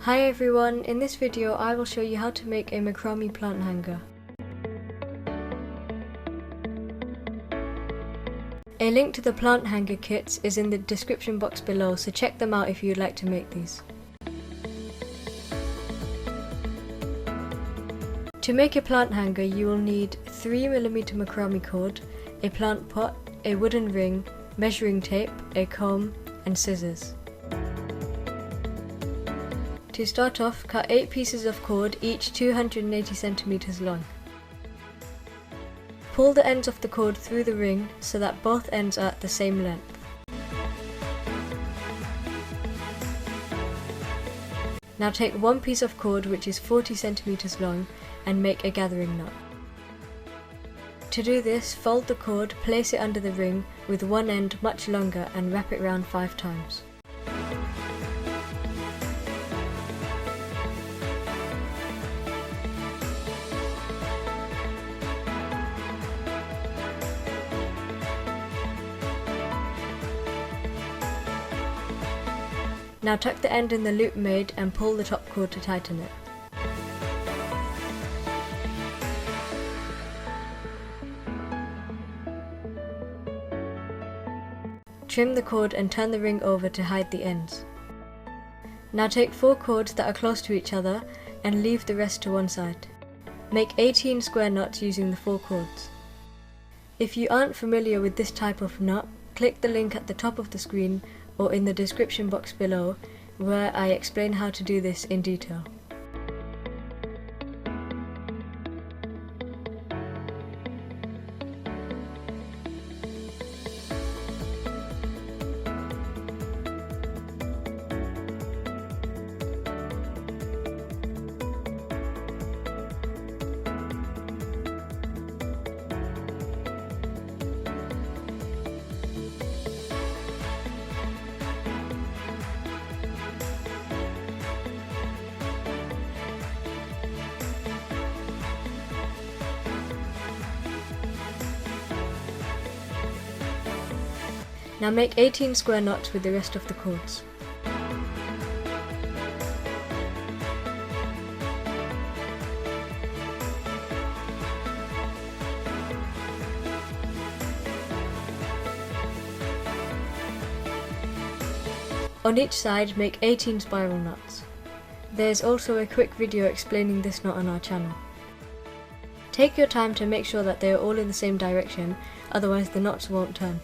Hi everyone, in this video I will show you how to make a macrame plant hanger. A link to the plant hanger kits is in the description box below, so check them out if you would like to make these. To make a plant hanger you will need 3mm macrame cord, a plant pot, a wooden ring, measuring tape, a comb and scissors. To start off, cut 8 pieces of cord, each 280 cm long. Pull the ends of the cord through the ring so that both ends are at the same length. Now take one piece of cord which is 40 cm long and make a gathering knot. To do this, fold the cord, place it under the ring with one end much longer and wrap it round 5 times. Now tuck the end in the loop made and pull the top cord to tighten it. Trim the cord and turn the ring over to hide the ends. Now take 4 cords that are close to each other and leave the rest to one side. Make 18 square knots using the 4 cords. If you aren't familiar with this type of knot, click the link at the top of the screen or in the description box below, where I explain how to do this in detail. Now make 18 square knots with the rest of the cords. On each side, make 18 spiral knots. There is also a quick video explaining this knot on our channel. Take your time to make sure that they are all in the same direction, otherwise the knots won't turn.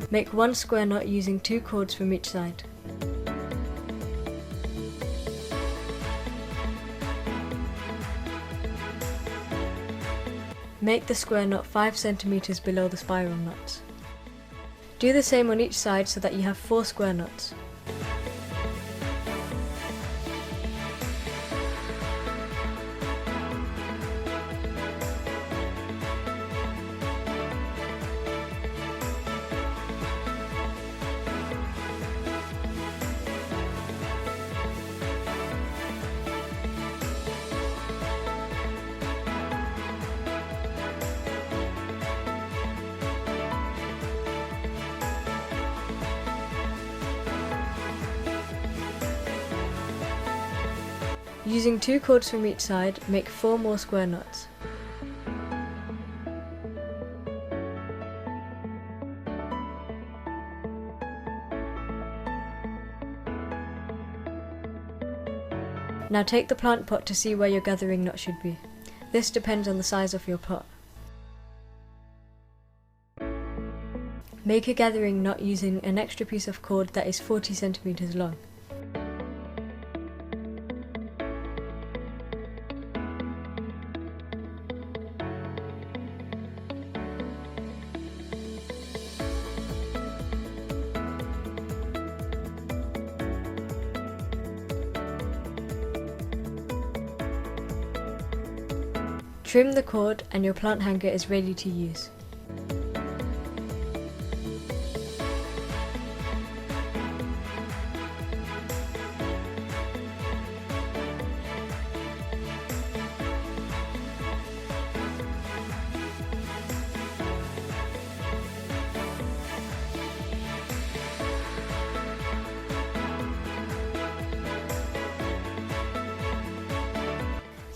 Make 1 square knot using 2 cords from each side. Make the square knot 5 cm below the spiral knots. Do the same on each side so that you have 4 square knots. Using 2 cords from each side, make 4 more square knots. Now take the plant pot to see where your gathering knot should be. This depends on the size of your pot. Make a gathering knot using an extra piece of cord that is 40 centimeters long. Trim the cord and your plant hanger is ready to use.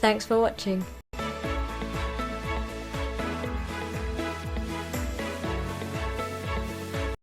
Thanks for watching.